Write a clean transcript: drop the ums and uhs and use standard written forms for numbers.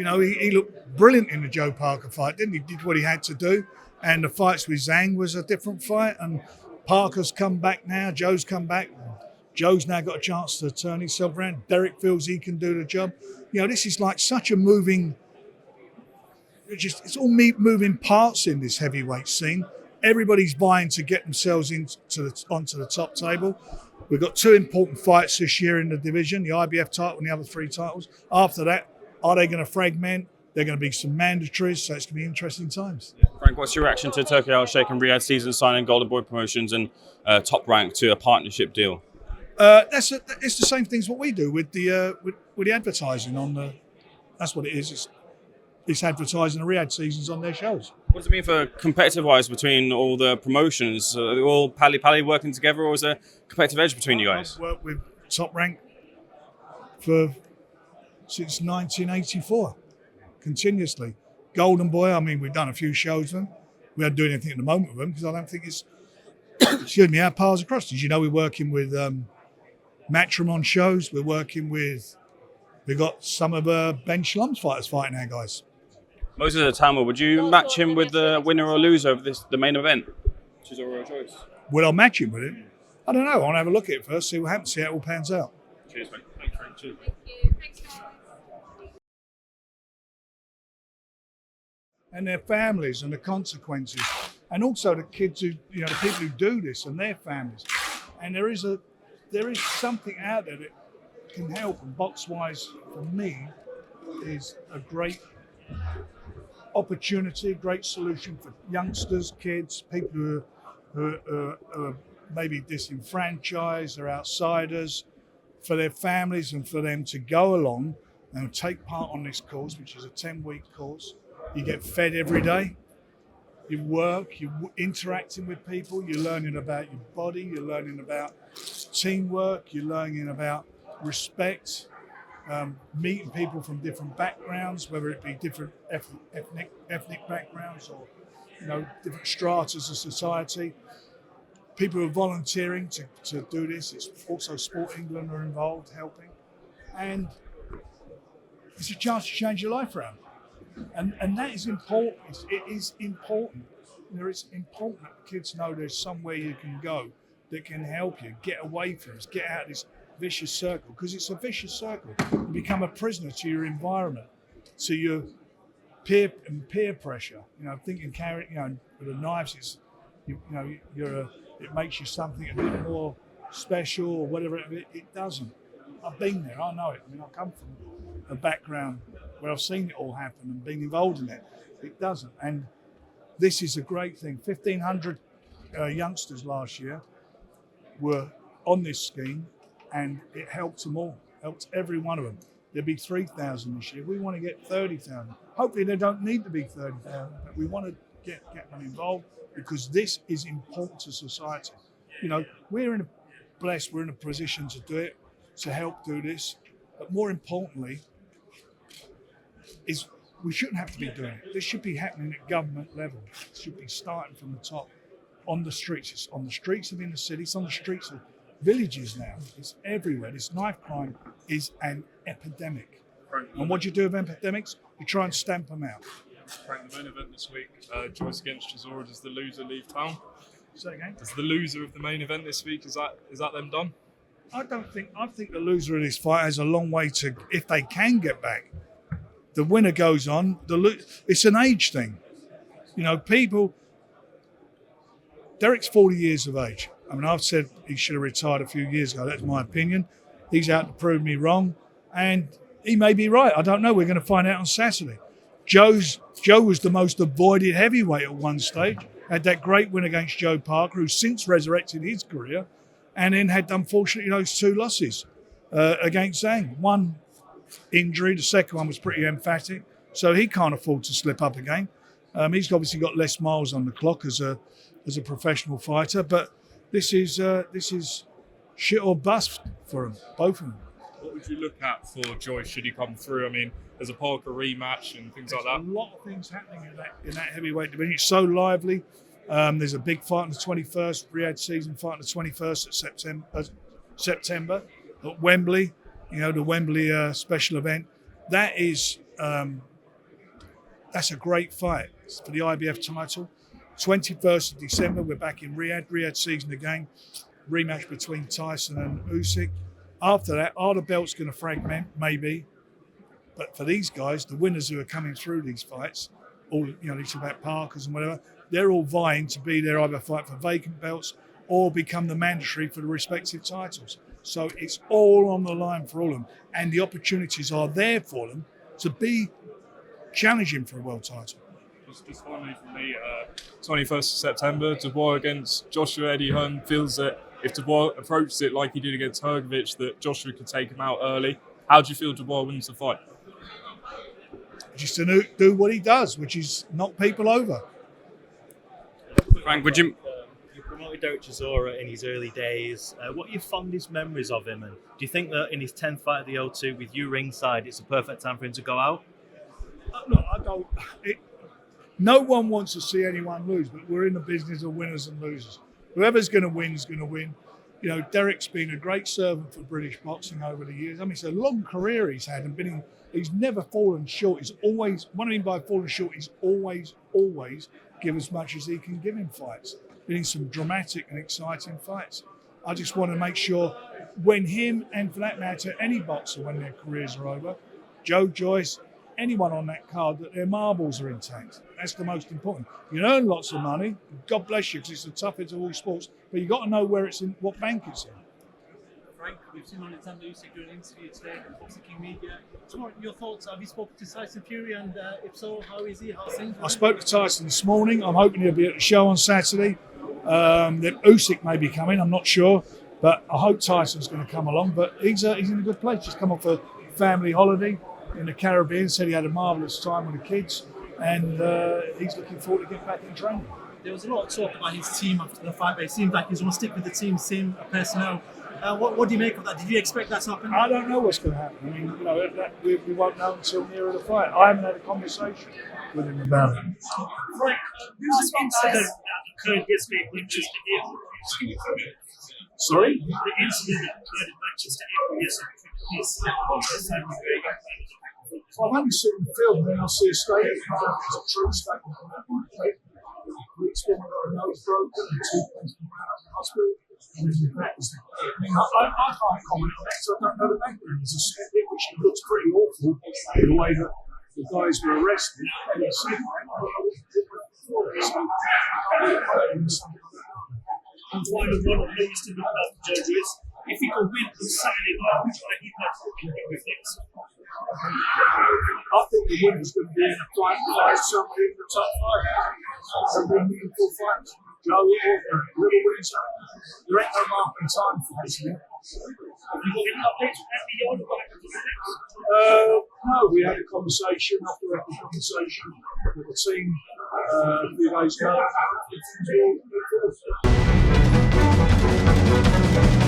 He looked brilliant in the Joe Parker fight, didn't he? Did what he had to do. And the fights with Zhang was a different fight. And Parker's come back now. Joe's come back. Joe's now got a chance to turn himself around. Dereck feels he can do the job. This is like such a moving, it's all moving parts in this heavyweight scene. Everybody's vying to get themselves onto the top table. We've got 2 important fights this year in the division, the IBF title and the other 3 titles. After that, are they going to fragment? They're going to be some mandatories, so it's going to be interesting times. Yeah. Frank, what's your reaction to Turkey Al-Sheikh and Riyadh season signing Golden Boy Promotions and Top Rank to a partnership deal? It's the same things what we do with the advertising on the. That's what it is. It's advertising the Riyadh seasons on their shows. What does it mean for competitive-wise between all the promotions? Are they all pally working together, or is there a competitive edge between you guys? I've worked with Top Rank since 1984, continuously. Golden Boy, we've done a few shows with them. We haven't done anything at the moment with them because I don't think it's, excuse me, our paths are crossed. As you know, we're working with Matchroom on shows. We've got some of Ben Shalom's fighters fighting our guys. Moses Atama, would you match him with the winner or loser of the main event? Chisora or Joyce? Would I match him with him? I don't know. I want to have a look at it first, see what happens, see how it all pans out. Cheers, mate. Thanks, Frank. Cheers. And their families and the consequences, and also the kids who, the people who do this and their families. And there is something out there that can help. And box-wise, for me, is a great opportunity, great solution for youngsters, kids, people who are maybe disenfranchised or outsiders, for their families and for them to go along and take part on this course, which is a 10-week course. You get fed every day. You work, you're interacting with people, you're learning about your body, you're learning about teamwork, you're learning about respect, meeting people from different backgrounds, whether it be different ethnic backgrounds or different stratas of society. People who are volunteering to do this. It's also Sport England are involved helping, and it's a chance to change your life around. And that is important. It is important. It's important that kids know there's somewhere you can go that can help you get away from this, get out of this vicious circle, because it's a vicious circle. You become a prisoner to your environment, to your peer pressure. Thinking carrying, with the knives, it's it makes you something a bit more special or whatever. It doesn't. I've been there. I know it. I come from a background where I've seen it all happen and been involved in it. It doesn't. And this is a great thing. 1,500 youngsters last year were on this scheme, and it helped them all, helped every one of them. There'll be 3,000 this year. We want to get 30,000. Hopefully they don't need to be 30,000, but we want to get them involved because this is important to society. We're in a position to do it, to help do this, but more importantly, is we shouldn't have to be doing it. This should be happening at government level. It should be starting from the top, on the streets. It's on the streets of inner cities, it's on the streets of villages now. It's everywhere. This knife crime is an epidemic. Frank, and what do you do with epidemics? You try and stamp them out. Frank, the main event this week, Joyce against Chisora, does the loser leave town? Say again? Does the loser of the main event this week, is that them done? I think the loser of this fight has a long way to, if they can get back. The winner goes on. It's an age thing. People. Dereck's 40 years of age. I've said he should have retired a few years ago. That's my opinion. He's out to prove me wrong, and he may be right. I don't know. We're going to find out on Saturday. Joe was the most avoided heavyweight at one stage. Had that great win against Joe Parker, who's since resurrected his career, and then had, unfortunately, those 2 losses against Zhang. One injury, the second one was pretty emphatic, so he can't afford to slip up again. He's obviously got less miles on the clock as a professional fighter, but this is shit or bust for him, both of them. What would you look at for Joyce should he come through? There's a Parker rematch and things like that. There's a lot of things happening in that heavyweight division. It's so lively. There's a big fight on the 21st, Riyadh season fight on the 21st of September at Wembley. The Wembley special event. That is that's a great fight for the IBF title. 21st of December, we're back in Riyadh. Riyadh season again. Rematch between Tyson and Usyk. After that, are the belts going to fragment? Maybe. But for these guys, the winners who are coming through these fights, all these about Parkers and whatever, they're all vying to be there, either fight for vacant belts or become the mandatory for the respective titles. So it's all on the line for all of them. And the opportunities are there for them to be challenging for a world title. Just finally from me, 21st of September, Dubois against Joshua. Eddie Hearn feels that if Dubois approaches it like he did against Hrgovic, that Joshua could take him out early. How do you feel Dubois wins the fight? Just to do what he does, which is knock people over. Frank, would you... You promoted Dereck Chisora in his early days. What are your fondest memories of him? And do you think that in his 10th fight at the O2 with you ringside, it's a perfect time for him to go out? Look, I don't... No one wants to see anyone lose, but we're in the business of winners and losers. Whoever's going to win is going to win. Derek's been a great servant for British boxing over the years. I mean, it's a long career he's had and he's never fallen short. He's always, what I mean by falling short, he's always give as much as he can give in fights. Been in some dramatic and exciting fights. I just want to make sure when him, and for that matter, any boxer when their careers are over, Joyce, anyone on that card, that their marbles are intact. That's the most important. You earn lots of money, God bless you, because it's the toughest of all sports, but you've got to know where it's in, what bank it's in. Frank, we've seen Alexander Usyk do an interview today with Boxing King Media. Your thoughts? Have you spoken to Tyson Fury, and if so, how is he? How's things? I spoke to Tyson this morning. I'm hoping he'll be at the show on Saturday. Usyk may be coming, I'm not sure, but I hope Tyson's going to come along. But he's in a good place. Just come off a family holiday in the Caribbean. Said he had a marvellous time with the kids, and he's looking forward to getting back in training. There was a lot of talk about his team after the fight, but it seemed like he's going to stick with the team, same personnel. What do you make of that? Did you expect that to happen? I don't know what's going to happen. I mean, we won't know until nearer the fight. I haven't had a conversation with him about it. Frank, who's the incident that occurred yesterday in Manchester Airport? Sorry? The incident that occurred in Manchester Airport yesterday. I've only seen the film, then I'll see a statement. It's a true statement. It's been got a nose broken and 2 points from the hospital. I can't comment on that because I don't know the background. There's a snippet which looks pretty awful in the way that the guys were arrested. And it's I'm one of the biggest to look at the judges. If he could win on Saturday night, which I think that's what he can with next. I think the winner's going to be in a fight with somebody in the top 5. It'll be a meaningful fight. Joe or Little Windsor. There ain't no marking time for this. Have you got any updates from that beyond what happens in the next? No, we had a conversation after we had the conversation with the team a few days ago. Things were all good.